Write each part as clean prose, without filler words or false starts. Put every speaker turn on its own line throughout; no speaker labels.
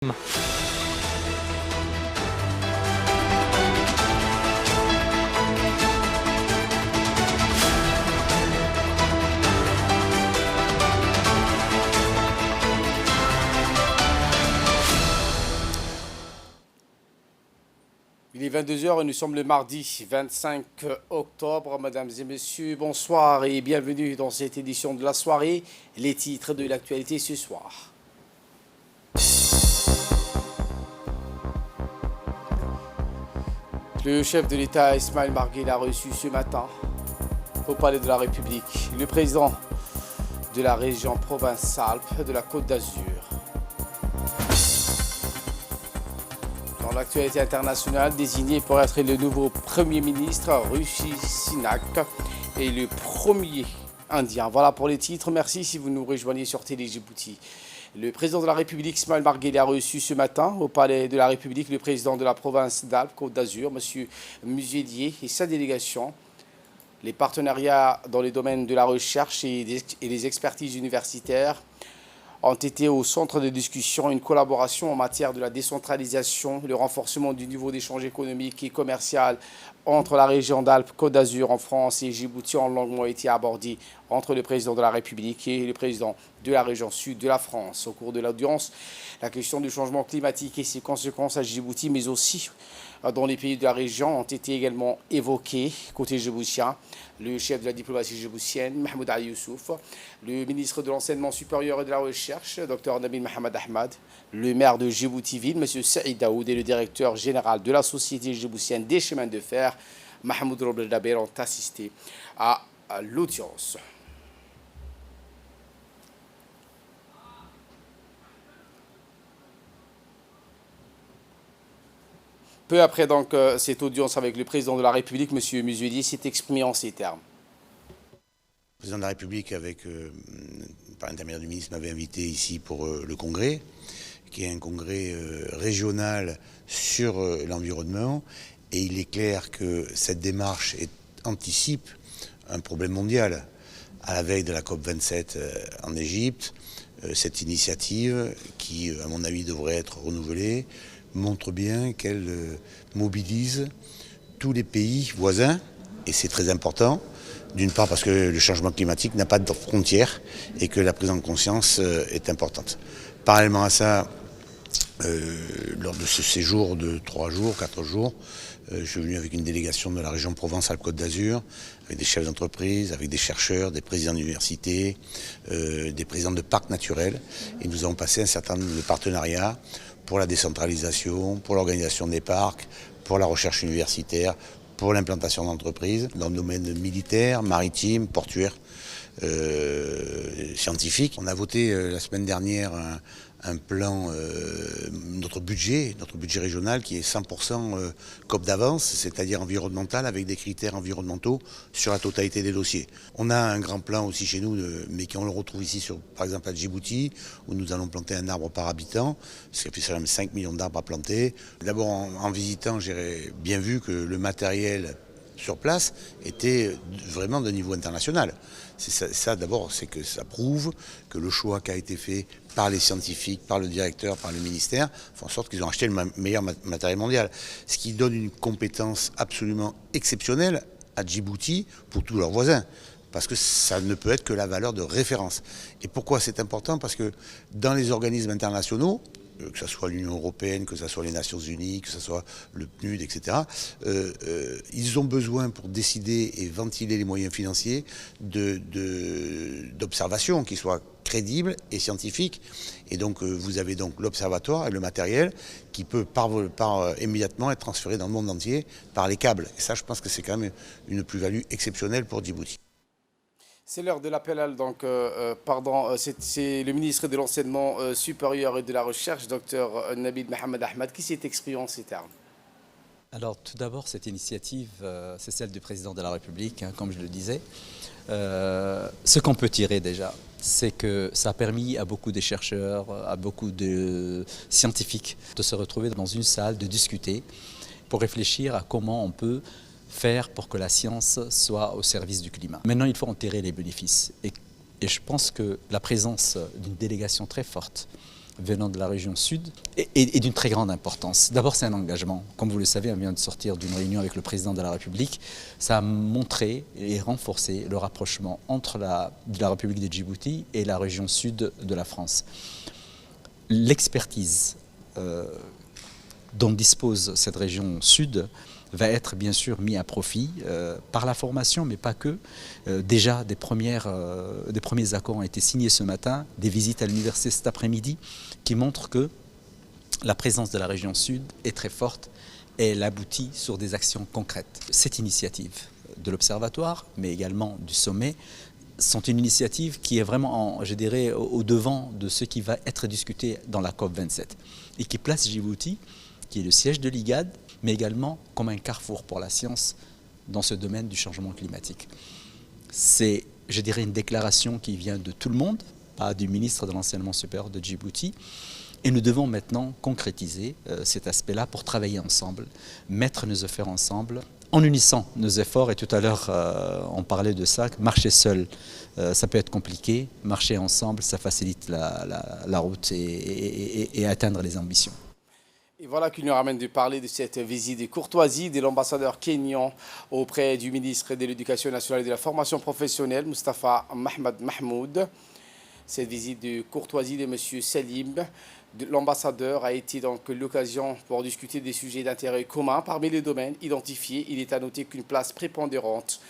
Il est 22 heures et nous sommes le mardi 25 octobre. Mesdames et messieurs, bonsoir et bienvenue dans cette édition de la soirée. Les titres de l'actualité ce soir. Le chef de l'État Ismaël Marguel a reçu ce matin au Palais de la République le président de la région Provence-Alpes de la Côte d'Azur. Dans l'actualité internationale, désigné pour être le nouveau Premier ministre, Rishi Sunak est le premier Indien. Voilà pour les titres. Merci si vous nous rejoignez sur Télé Djibouti. Le président de la République, Ismaël Marguel, a reçu ce matin au Palais de la République le président de la province d'Alpes, Côte d'Azur, M. Muselier, et sa délégation. Les partenariats dans les domaines de la recherche et les expertises universitaires ont été au centre de discussion. Une collaboration en matière de la décentralisation, le renforcement du niveau d'échange économique et commercial entre la région d'Alpes, Côte d'Azur en France et Djibouti ont longuement été abordés entre le président de la République et le président de la région sud de la France. Au cours de l'audience, la question du changement climatique et ses conséquences à Djibouti, mais aussi dans les pays de la région, ont été également évoquées. Côté djiboutien, le chef de la diplomatie djiboutienne, Mahmoud Ali Youssouf, le ministre de l'Enseignement supérieur et de la Recherche, Dr Nabil Mohamed Ahmad, le maire de Djibouti-Ville, M. Saïd Daoud, et le directeur général de la Société djiboutienne des chemins de fer, Mahmoud Roble Daber, ont assisté à l'audience. Peu après donc cette audience avec le président de la République, M. Muselier s'est exprimé en ces termes.
Le président de la République, par l'intermédiaire du ministre, m'avait invité ici pour le congrès, qui est un congrès régional sur l'environnement. Et il est clair que cette démarche anticipe un problème mondial. À la veille de la COP27 en Égypte, cette initiative, qui à mon avis devrait être renouvelée, montre bien qu'elle mobilise tous les pays voisins, et c'est très important, d'une part parce que le changement climatique n'a pas de frontières et que la prise en conscience est importante. Parallèlement à ça, lors de ce séjour de 3 jours, 4 jours, je suis venu avec une délégation de la région Provence-Alpes-Côte d'Azur, avec des chefs d'entreprise, avec des chercheurs, des présidents d'université, des présidents de parcs naturels, et nous avons passé un certain nombre de partenariats pour la décentralisation, pour l'organisation des parcs, pour la recherche universitaire, pour l'implantation d'entreprises dans le domaine militaire, maritime, portuaire, scientifique. On a voté la semaine dernière un plan, notre budget régional qui est 100% COP d'avance, c'est-à-dire environnemental, avec des critères environnementaux sur la totalité des dossiers. On a un grand plan aussi chez nous, mais qu'on le retrouve ici, par exemple à Djibouti, où nous allons planter un arbre par habitant, ce qui fait 5 millions d'arbres à planter. D'abord, en visitant, j'ai bien vu que le matériel sur place était vraiment de niveau international. Ça d'abord, c'est que ça prouve que le choix qui a été fait par les scientifiques, par le directeur, par le ministère, fait en sorte qu'ils ont acheté le meilleur matériel mondial. Ce qui donne une compétence absolument exceptionnelle à Djibouti pour tous leurs voisins. Parce que ça ne peut être que la valeur de référence. Et pourquoi c'est important? Parce que dans les organismes internationaux, que ce soit l'Union européenne, que ce soit les Nations unies, que ce soit le PNUD, etc., ils ont besoin pour décider et ventiler les moyens financiers d'observations qui soient crédibles et scientifiques. Et donc vous avez donc l'observatoire et le matériel qui peut immédiatement être transféré dans le monde entier par les câbles. Et ça, je pense que c'est quand même une plus-value exceptionnelle pour Djibouti.
C'est l'heure de l'appel, donc, c'est le ministre de l'Enseignement supérieur et de la Recherche, Dr Nabil Mohamed Ahmad, qui s'est exprimé en ces termes.
Alors tout d'abord, cette initiative, c'est celle du président de la République, comme je le disais. Ce qu'on peut tirer déjà, c'est que ça a permis à beaucoup de chercheurs, à beaucoup de scientifiques de se retrouver dans une salle, de discuter pour réfléchir à comment on peut faire pour que la science soit au service du climat. Maintenant, il faut en tirer les bénéfices. Et je pense que la présence d'une délégation très forte venant de la région sud est d'une très grande importance. D'abord, c'est un engagement. Comme vous le savez, on vient de sortir d'une réunion avec le président de la République. Ça a montré et renforcé le rapprochement entre la République de Djibouti et la région sud de la France. L'expertise dont dispose cette région sud va être bien sûr mis à profit par la formation, mais pas que. Déjà, des premiers accords ont été signés ce matin, des visites à l'université cet après-midi, qui montrent que la présence de la région sud est très forte et elle aboutit sur des actions concrètes. Cette initiative de l'Observatoire, mais également du sommet, sont une initiative qui est vraiment, je dirais, au devant de ce qui va être discuté dans la COP27 et qui place Djibouti, qui est le siège de l'IGAD, mais également comme un carrefour pour la science dans ce domaine du changement climatique. C'est, je dirais, une déclaration qui vient de tout le monde, pas du ministre de l'Enseignement supérieur de Djibouti, et nous devons maintenant concrétiser cet aspect-là pour travailler ensemble, mettre nos efforts ensemble, en unissant nos efforts, et tout à l'heure on parlait de ça, marcher seul ça peut être compliqué, marcher ensemble ça facilite la route et atteindre les ambitions.
Et voilà qui nous ramène de parler de cette visite de courtoisie de l'ambassadeur kényan auprès du ministre de l'Éducation nationale et de la formation professionnelle, Moustapha Mohamed Mahmoud. Cette visite de courtoisie de M. Salim, l'ambassadeur, a été donc l'occasion pour discuter des sujets d'intérêt commun. Parmi les domaines identifiés, il est à noter qu'une place prépondérante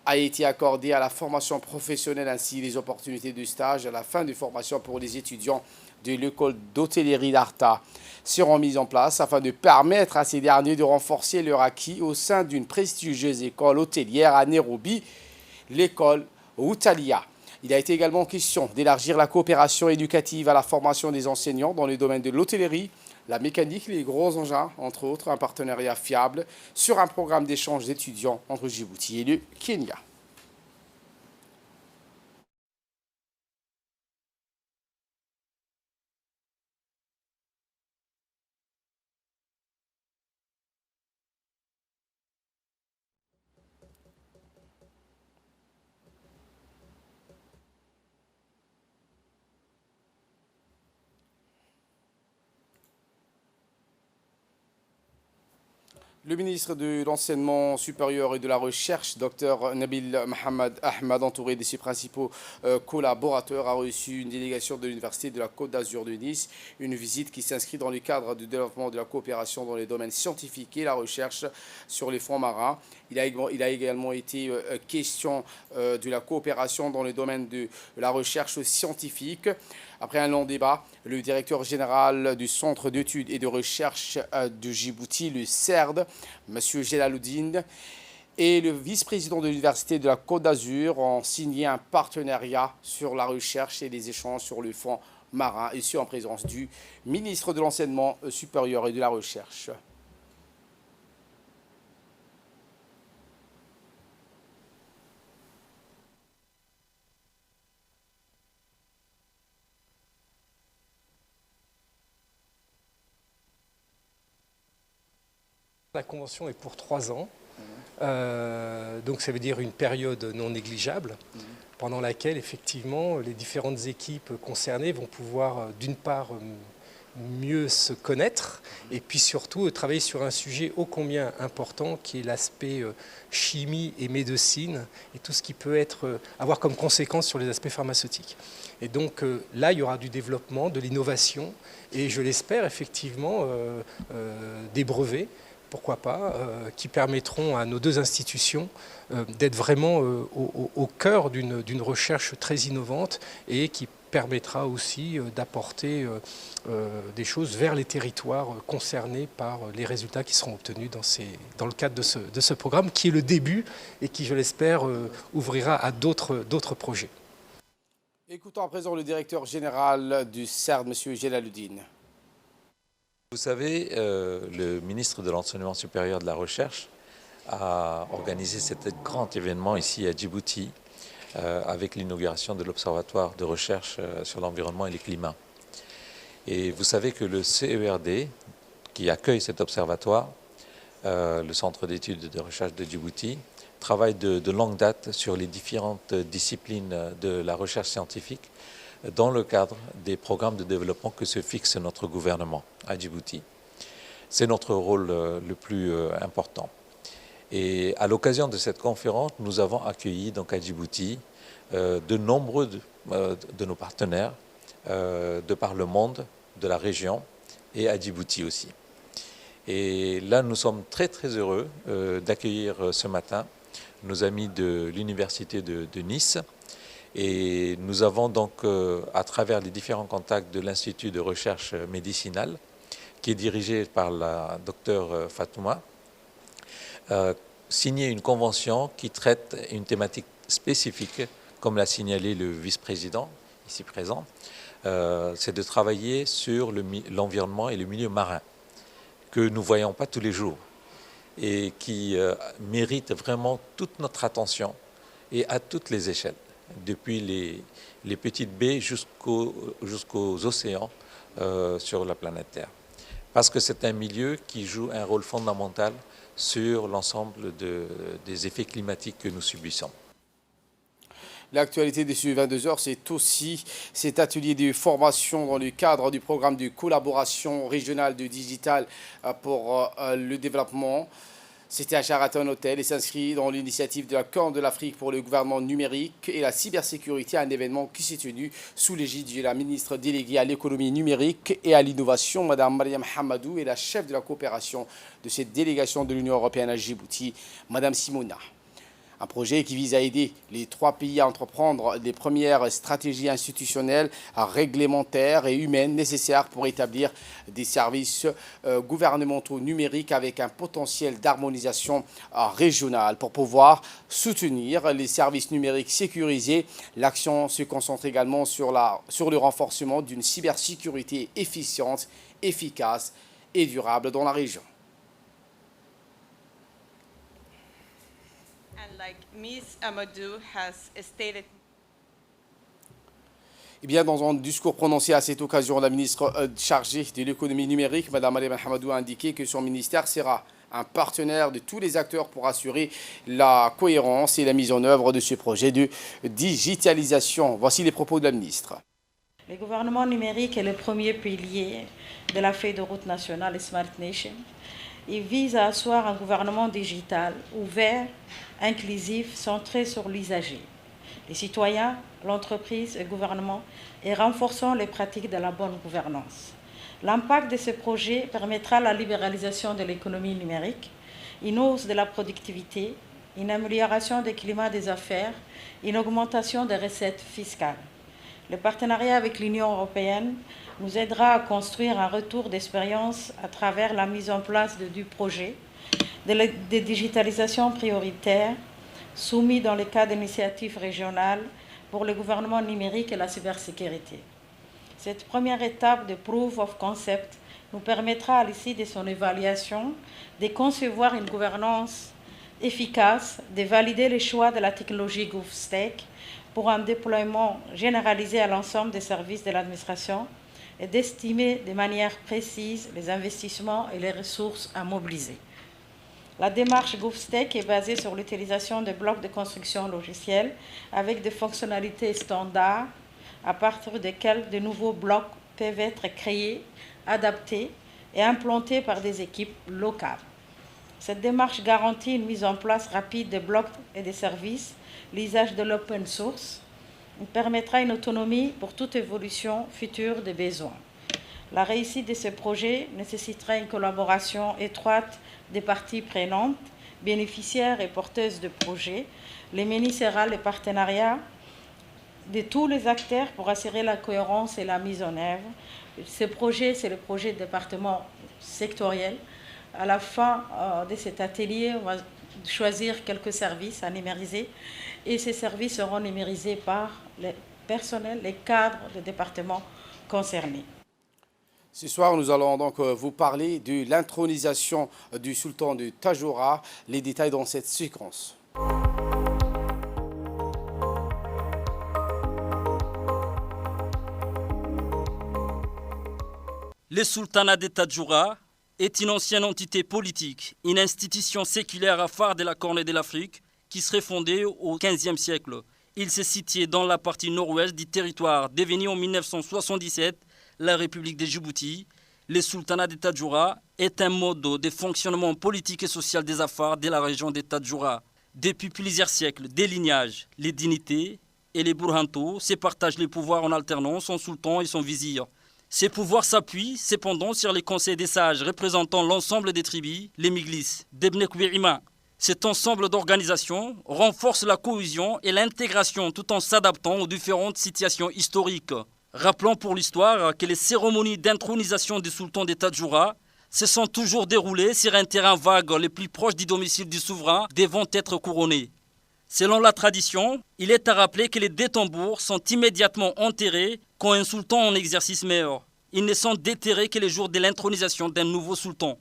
a été accordée à la formation professionnelle ainsi les opportunités de stage à la fin de formation pour les étudiants de l'école d'hôtellerie d'Arta seront mises en place afin de permettre à ces derniers de renforcer leur acquis au sein d'une prestigieuse école hôtelière à Nairobi, l'école Utalia. Il a été également question d'élargir la coopération éducative à la formation des enseignants dans le domaine de l'hôtellerie, la mécanique, les gros engins, entre autres, un partenariat fiable sur un programme d'échange d'étudiants entre Djibouti et le Kenya. Le ministre de l'Enseignement supérieur et de la Recherche, Dr Nabil Mohamed Ahmed, entouré de ses principaux collaborateurs, a reçu une délégation de l'Université de la Côte d'Azur de Nice. Une visite qui s'inscrit dans le cadre du développement de la coopération dans les domaines scientifiques et la recherche sur les fonds marins. Il a également été question de la coopération dans le domaine de la recherche scientifique. Après un long débat, le directeur général du Centre d'études et de recherche de Djibouti, le CERD, M. Jelaluddin, et le vice-président de l'Université de la Côte d'Azur ont signé un partenariat sur la recherche et les échanges sur le fonds marin, et ce en présence du ministre de l'Enseignement supérieur et de la Recherche.
La convention est pour 3 ans, donc ça veut dire une période non négligeable pendant laquelle effectivement les différentes équipes concernées vont pouvoir d'une part mieux se connaître et puis surtout travailler sur un sujet ô combien important qui est l'aspect chimie et médecine et tout ce qui peut avoir comme conséquence sur les aspects pharmaceutiques. Et donc là, il y aura du développement, de l'innovation et je l'espère effectivement des brevets, pourquoi pas, qui permettront à nos deux institutions d'être vraiment au cœur d'une recherche très innovante et qui permettra aussi d'apporter des choses vers les territoires concernés par les résultats qui seront obtenus dans le cadre de ce programme, qui est le début et qui, je l'espère, ouvrira à d'autres projets.
Écoutons à présent le directeur général du CERD, M. Jelaluddin.
Vous savez, le ministre de l'Enseignement supérieur et de la Recherche a organisé cet grand événement ici à Djibouti avec l'inauguration de l'Observatoire de recherche sur l'environnement et le climat. Et vous savez que le CERD, qui accueille cet observatoire, le Centre d'études et de recherche de Djibouti, travaille de longue date sur les différentes disciplines de la recherche scientifique, dans le cadre des programmes de développement que se fixe notre gouvernement à Djibouti. C'est notre rôle le plus important. Et à l'occasion de cette conférence, nous avons accueilli donc à Djibouti de nombreux de nos partenaires de par le monde, de la région et à Djibouti aussi. Et là, nous sommes très très heureux d'accueillir ce matin nos amis de l'université de Nice. Et nous avons donc, à travers les différents contacts de l'Institut de recherche médicinale, qui est dirigé par la docteure Fatouma, signé une convention qui traite une thématique spécifique, comme l'a signalé le vice-président, ici présent, c'est de travailler sur l'environnement et le milieu marin, que nous ne voyons pas tous les jours, et qui mérite vraiment toute notre attention, et à toutes les échelles, depuis les petites baies jusqu'aux océans sur la planète Terre. Parce que c'est un milieu qui joue un rôle fondamental sur l'ensemble des effets climatiques que nous subissons.
L'actualité de ce 22h, c'est aussi cet atelier de formation dans le cadre du programme de collaboration régionale de digital pour le développement. C'était à Sheraton Hotel et s'inscrit dans l'initiative de la Corne de l'Afrique pour le gouvernement numérique et la cybersécurité, un événement qui s'est tenu sous l'égide de la ministre déléguée à l'économie numérique et à l'innovation, Mme Mariam Hamadou, et la chef de la coopération de cette délégation de l'Union européenne à Djibouti, Mme Simona. Un projet qui vise à aider les 3 pays à entreprendre les premières stratégies institutionnelles, réglementaires et humaines nécessaires pour établir des services gouvernementaux numériques avec un potentiel d'harmonisation régionale. Pour pouvoir soutenir les services numériques sécurisés, l'action se concentre également sur le renforcement d'une cybersécurité efficiente, efficace et durable dans la région.
Like Ms. Amadou has stated.
Eh bien, dans un discours prononcé à cette occasion, la ministre chargée de l'économie numérique, Mme Mariam Hamadou, a indiqué que son ministère sera un partenaire de tous les acteurs pour assurer la cohérence et la mise en œuvre de ce projet de digitalisation. Voici les propos de la ministre.
Le gouvernement numérique est le premier pilier de la feuille de route nationale Smart Nation. Il vise à asseoir un gouvernement digital ouvert, inclusif, centré sur l'usager, les citoyens, l'entreprise et le gouvernement, et renforçant les pratiques de la bonne gouvernance. L'impact de ce projet permettra la libéralisation de l'économie numérique, une hausse de la productivité, une amélioration du climat des affaires, une augmentation des recettes fiscales. Le partenariat avec l'Union européenne nous aidera à construire un retour d'expérience à travers la mise en place du projet de digitalisation prioritaire soumis dans le cadre d'initiatives régionales pour le gouvernement numérique et la cybersécurité. Cette première étape de Proof of Concept nous permettra, à l'issue de son évaluation, de concevoir une gouvernance efficace, de valider les choix de la technologie GovStack pour un déploiement généralisé à l'ensemble des services de l'administration et d'estimer de manière précise les investissements et les ressources à mobiliser. La démarche GovStack est basée sur l'utilisation de blocs de construction logicielle avec des fonctionnalités standards à partir desquels de nouveaux blocs peuvent être créés, adaptés et implantés par des équipes locales. Cette démarche garantit une mise en place rapide des blocs et des services, l'usage de l'open source. Il permettra une autonomie pour toute évolution future des besoins. La réussite de ce projet nécessitera une collaboration étroite des parties prenantes, bénéficiaires et porteuses de projets. Les ministères, les partenariats de tous les acteurs pour assurer la cohérence et la mise en œuvre. Ce projet, c'est le projet de département sectoriel. À la fin de cet atelier, on va choisir quelques services à numériser et ces services seront numérisés par les personnels, les cadres des départements concernés.
Ce soir, nous allons donc vous parler de l'intronisation du sultan de Tadjoura. Les détails dans cette séquence.
Le sultanat de Tadjoura est une ancienne entité politique, une institution séculaire phare de la Corne de l'Afrique qui serait fondée au XVe siècle Il s'est situé dans la partie nord-ouest du territoire devenu en 1977 la République de Djibouti. Le sultanat de Tadjoura est un mode de fonctionnement politique et social des affaires de la région de Tadjoura. Depuis plusieurs siècles, des lignages, les dignités et les burhantos se partagent les pouvoirs en alternant son sultan et son vizir. Ces pouvoirs s'appuient cependant sur les conseils des sages représentant l'ensemble des tribus, les Miglis, d'Ebnekouirima. Cet ensemble d'organisations renforce la cohésion et l'intégration tout en s'adaptant aux différentes situations historiques. Rappelons pour l'histoire que les cérémonies d'intronisation du sultan de Tadjoura se sont toujours déroulées sur un terrain vague le plus proche du domicile du souverain devant être couronné. Selon la tradition, il est à rappeler que les deux tambours sont immédiatement enterrés quand un sultan en exercice meurt. Ils ne sont déterrés que le jour de l'intronisation d'un nouveau sultan.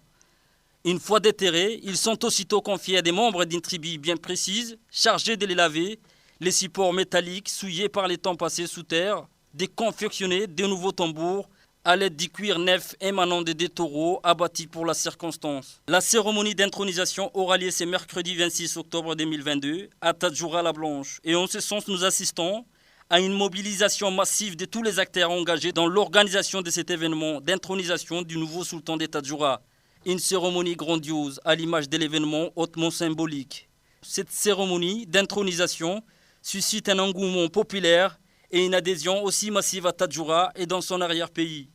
Une fois déterrés, ils sont aussitôt confiés à des membres d'une tribu bien précise, chargés de les laver, les supports métalliques souillés par les temps passés sous terre, de confectionner de nouveaux tambours à l'aide du cuir neuf émanant des deux taureaux abattus pour la circonstance. La cérémonie d'intronisation aura lieu ce mercredi 26 octobre 2022 à Tadjoura-la-Blanche. Et en ce sens, nous assistons à une mobilisation massive de tous les acteurs engagés dans l'organisation de cet événement d'intronisation du nouveau sultan de Tadjoura. Une cérémonie grandiose à l'image de l'événement hautement symbolique. Cette cérémonie d'intronisation suscite un engouement populaire et une adhésion aussi massive à Tadjoura et dans son arrière-pays.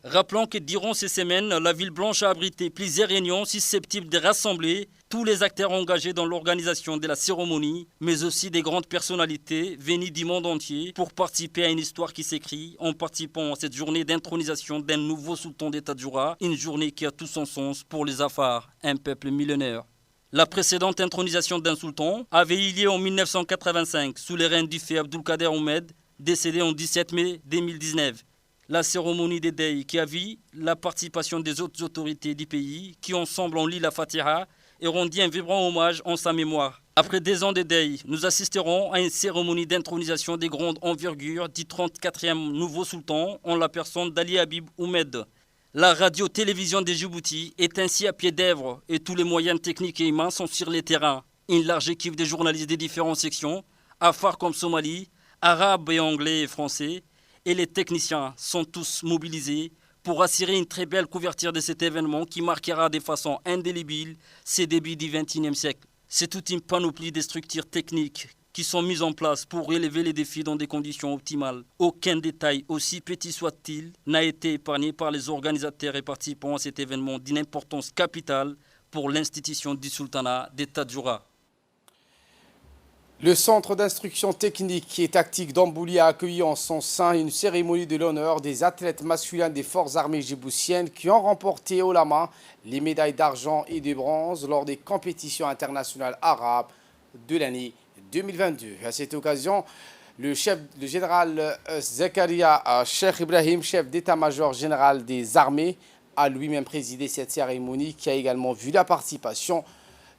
Rappelons que durant ces semaines, la ville blanche a abrité plusieurs réunions susceptibles de rassembler tous les acteurs engagés dans l'organisation de la cérémonie, mais aussi des grandes personnalités venues du monde entier pour participer à une histoire qui s'écrit en participant à cette journée d'intronisation d'un nouveau sultan de Tadjoura, une journée qui a tout son sens pour les Afars, un peuple millénaire. La précédente intronisation d'un sultan avait eu lieu en 1985 sous les règne du feu Abdulkader Ahmed, décédé en 17 mai 2019. La cérémonie des deuils qui a vu la participation des autres autorités du pays qui ensemble ont lu la Fatiha et rendu un vibrant hommage en sa mémoire. Après 2 ans de deuil, nous assisterons à une cérémonie d'intronisation de grande envergure du 34e nouveau sultan en la personne d'Ali Habib Oumed. La radio-télévision de Djibouti est ainsi à pied d'œuvre et tous les moyens techniques et humains sont sur les terrains. Une large équipe de journalistes des différentes sections, afars comme Somalie, arabes et anglais et français, et les techniciens sont tous mobilisés pour assurer une très belle couverture de cet événement qui marquera de façon indélébile ses débuts du XXIe siècle. C'est toute une panoplie de structures techniques qui sont mises en place pour relever les défis dans des conditions optimales. Aucun détail, aussi petit soit-il, n'a été épargné par les organisateurs et participants à cet événement d'une importance capitale pour l'institution du sultanat de Tadjoura.
Le centre d'instruction technique et tactique d'Ambouli a accueilli en son sein une cérémonie de l'honneur des athlètes masculins des forces armées djiboutiennes qui ont remporté haut la main les médailles d'argent et de bronze lors des compétitions internationales arabes de l'année 2022. À cette occasion, le général Zakaria Cheikh Ibrahim, chef d'état-major général des armées, a lui-même présidé cette cérémonie qui a également vu la participation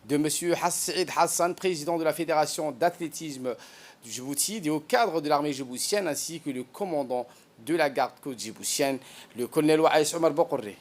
de M. Saïd Hassan, président de la Fédération d'athlétisme du Djibouti, des hauts cadres de l'armée djiboutienne, ainsi que le commandant de la garde-côte djiboutienne, le colonel Waïs Omar Bokoré.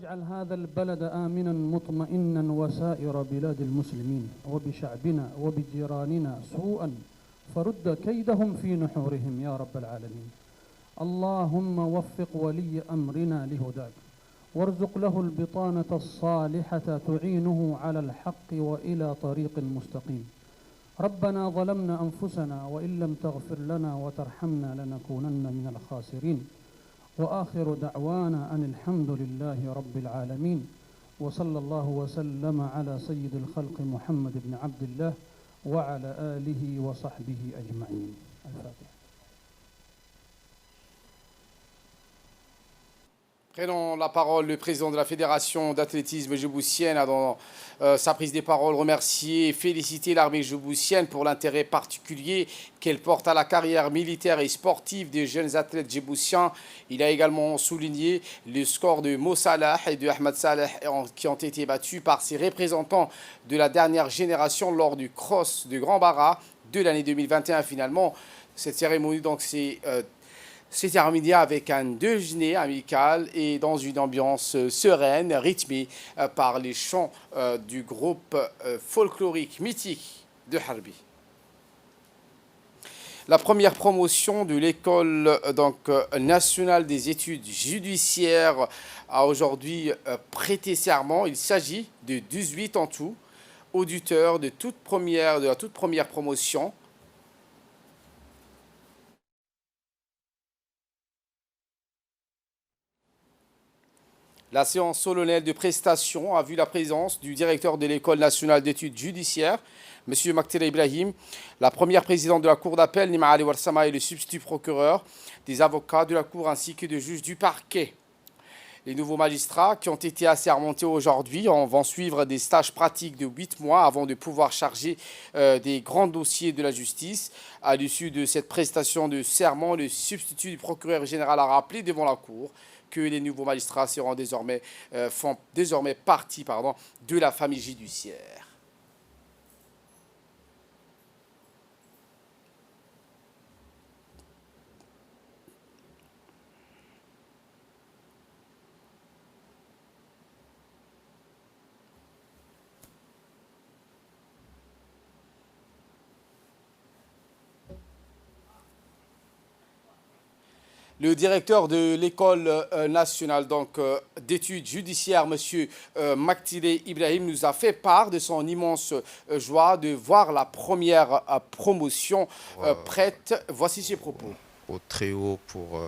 اجعل هذا البلد آمنا مطمئنا وسائر بلاد المسلمين وبشعبنا وبجيراننا سوءا فرد كيدهم في نحورهم يا رب العالمين. اللهم وفق ولي أمرنا لهداك وارزق له البطانة الصالحة تعينه على الحق وإلى طريق مستقيم. ربنا ظلمنا أنفسنا وإن لم تغفر لنا وترحمنا لنكونن من الخاسرين. وآخر دعوانا أن الحمد لله رب العالمين وصلى الله وسلم على سيد الخلق محمد بن عبد الله وعلى آله وصحبه أجمعين. الفاتحة.
Prenons la parole, le président de la Fédération d'athlétisme djiboutienne a dans sa prise des paroles remercié et félicité l'armée djiboutienne pour l'intérêt particulier qu'elle porte à la carrière militaire et sportive des jeunes athlètes djiboutiens. Il a également souligné le score de Mo Salah et de Ahmed Saleh qui ont été battus par ses représentants de la dernière génération lors du cross de Grand Bara de l'année 2021. Finalement, cette cérémonie donc c'est terminé avec un déjeuner amical et dans une ambiance sereine, rythmée par les chants du groupe folklorique mythique de Harbi. La première promotion de l'école nationale des études judiciaires a aujourd'hui prêté serment. Il s'agit de 18 en tout, auditeurs de la toute première promotion. La séance solennelle de prestation a vu la présence du directeur de l'École nationale d'études judiciaires, M. Maktile Ibrahim, la première présidente de la Cour d'appel, Nima Ali Warsama, et le substitut procureur, des avocats de la Cour ainsi que des juges du parquet. Les nouveaux magistrats qui ont été assermentés aujourd'hui vont suivre des stages pratiques de 8 mois avant de pouvoir charger des grands dossiers de la justice. À l'issue de cette prestation de serment, le substitut du procureur général a rappelé devant la Cour que les nouveaux magistrats font désormais partie de la famille judiciaire. Le directeur de l'École nationale d'études judiciaires, M. Maktile Ibrahim, nous a fait part de son immense joie de voir la première promotion prête. Voici ses propos.
Au très haut pour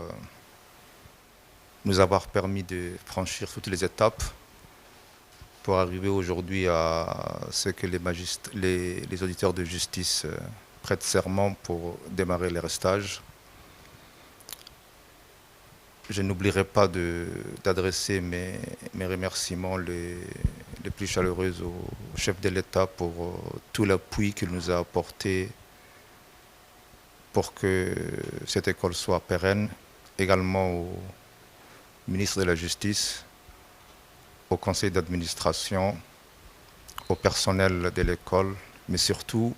nous avoir permis de franchir toutes les étapes pour arriver aujourd'hui à ce que les auditeurs de justice prêtent serment pour démarrer les stages. Je n'oublierai pas d'adresser mes remerciements les plus chaleureux au chef de l'État pour tout l'appui qu'il nous a apporté pour que cette école soit pérenne, également au ministre de la Justice, au conseil d'administration, au personnel de l'école, mais surtout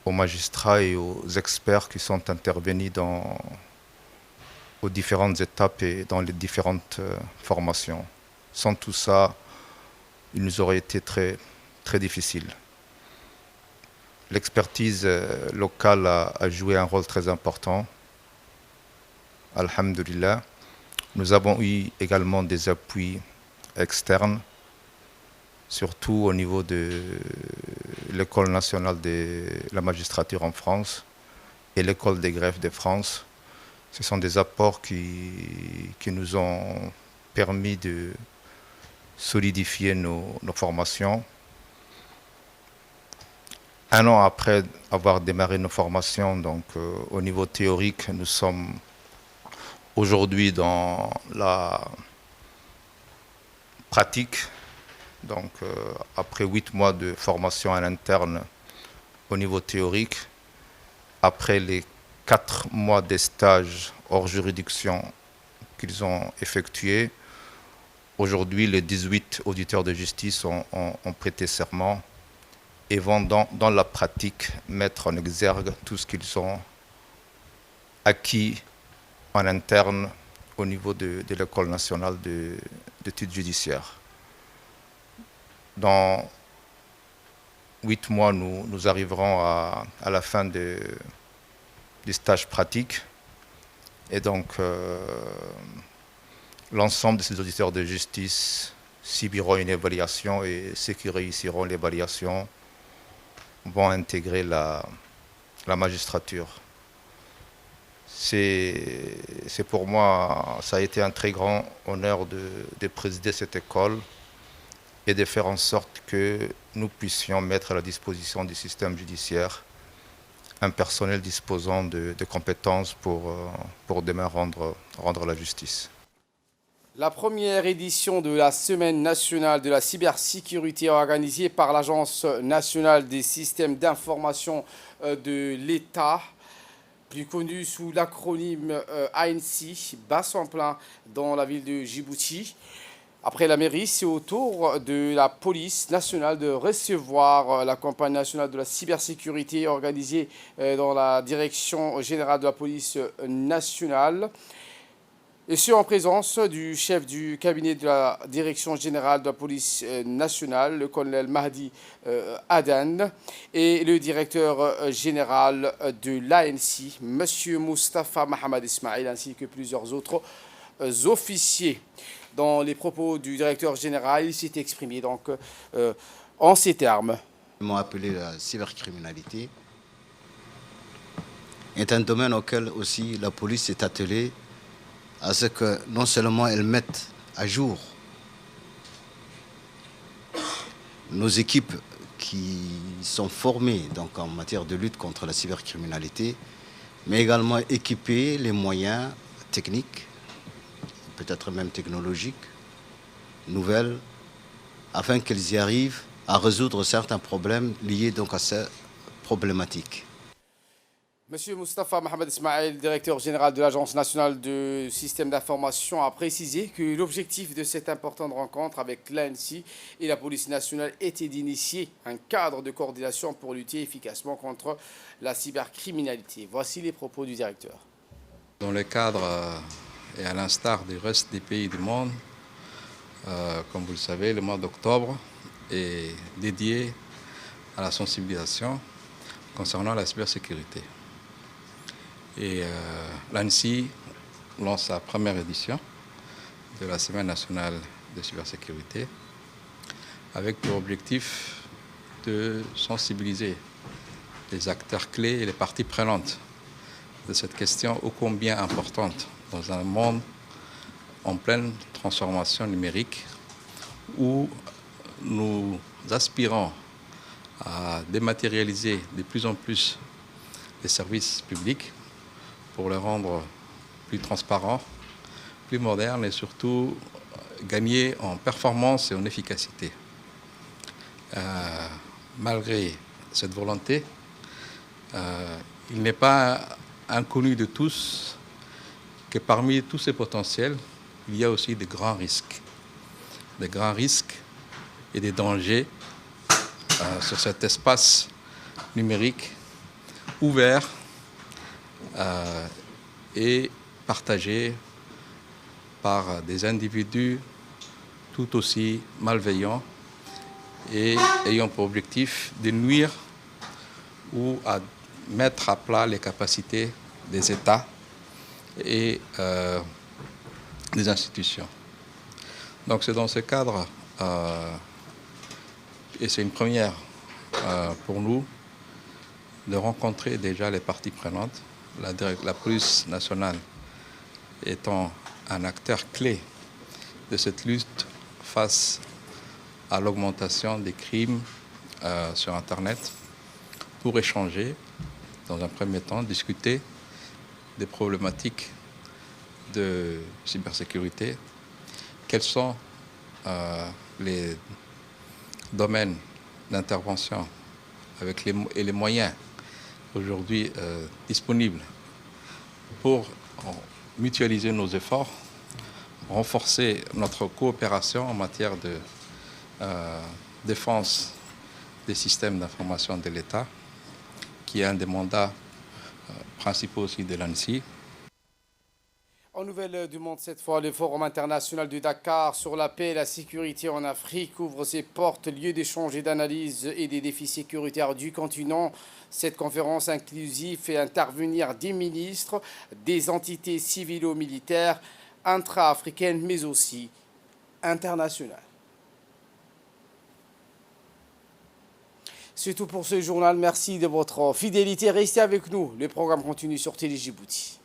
aux magistrats et aux experts qui sont intervenus aux différentes étapes et dans les différentes formations. Sans tout ça, il nous aurait été très, très difficile. L'expertise locale a joué un rôle très important. Alhamdulillah. Nous avons eu également des appuis externes, surtout au niveau de l'École nationale de la magistrature en France et l'École des greffes de France. Ce sont des apports qui nous ont permis de solidifier nos formations. Un an après avoir démarré nos formations, donc au niveau théorique, nous sommes aujourd'hui dans la pratique. Donc après 8 mois de formation à l'interne au niveau théorique, après les 4 mois de stage hors juridiction qu'ils ont effectués, aujourd'hui les 18 auditeurs de justice ont prêté serment et vont dans la pratique mettre en exergue tout ce qu'ils ont acquis en interne au niveau de l'École nationale d'études judiciaires. Dans 8 mois, nous arriverons à la fin du stage pratique. Et donc, l'ensemble de ces auditeurs de justice subiront une évaluation et ceux qui réussiront l'évaluation vont intégrer la magistrature. C'est pour moi, ça a été un très grand honneur de présider cette école et de faire en sorte que nous puissions mettre à la disposition du système judiciaire un personnel disposant de compétences pour demain rendre la justice.
La première édition de la Semaine nationale de la cybersécurité organisée par l'Agence nationale des systèmes d'information de l'État, plus connue sous l'acronyme ANC, bat son plein dans la ville de Djibouti. Après la mairie, c'est au tour de la police nationale de recevoir la campagne nationale de la cybersécurité organisée dans la direction générale de la police nationale. Et ce, en présence du chef du cabinet de la direction générale de la police nationale, le colonel Mahdi Adan, et le directeur général de l'ANC, M. Moustapha Mohamed Ismail, ainsi que plusieurs autres officiers. Dans les propos du directeur général, il s'est exprimé donc en ces termes.
Ils m'ont appelé la cybercriminalité. C'est un domaine auquel aussi la police est attelée à ce que non seulement elle mette à jour nos équipes qui sont formées donc, en matière de lutte contre la cybercriminalité, mais également équiper les moyens techniques, peut-être même technologiques, nouvelles, afin qu'elles y arrivent à résoudre certains problèmes liés donc à ces problématiques.
Monsieur Moustapha Mohamed Ismail, directeur général de l'Agence nationale de système d'information, a précisé que l'objectif de cette importante rencontre avec l'ANC et la police nationale était d'initier un cadre de coordination pour lutter efficacement contre la cybercriminalité. Voici les propos du directeur.
Dans le cadre et à l'instar du reste des pays du monde, comme vous le savez, le mois d'octobre est dédié à la sensibilisation concernant la cybersécurité. Et l'ANSSI lance sa première édition de la Semaine nationale de cybersécurité avec pour objectif de sensibiliser les acteurs clés et les parties prenantes de cette question ô combien importante dans un monde en pleine transformation numérique où nous aspirons à dématérialiser de plus en plus les services publics pour les rendre plus transparents, plus modernes et surtout gagner en performance et en efficacité. Malgré cette volonté, il n'est pas inconnu de tous que parmi tous ces potentiels, il y a aussi des grands risques et des dangers sur cet espace numérique ouvert et partagé par des individus tout aussi malveillants et ayant pour objectif de nuire ou à mettre à plat les capacités des États et des institutions. Donc c'est dans ce cadre, et c'est une première pour nous, de rencontrer déjà les parties prenantes, la police nationale étant un acteur clé de cette lutte face à l'augmentation des crimes sur Internet, pour échanger, dans un premier temps, discuter des problématiques de cybersécurité, quels sont les domaines d'intervention et les moyens aujourd'hui disponibles pour mutualiser nos efforts, renforcer notre coopération en matière de défense des systèmes d'information de l'État, qui est un des mandats principaux aussi de l'ANSSI.
En nouvelle du monde cette fois, le Forum international de Dakar sur la paix et la sécurité en Afrique ouvre ses portes, lieu d'échange et d'analyse et des défis sécuritaires du continent. Cette conférence inclusive fait intervenir des ministres, des entités civilo-militaires, intra-africaines mais aussi internationales. C'est tout pour ce journal. Merci de votre fidélité. Restez avec nous. Le programme continue sur Télé Djibouti.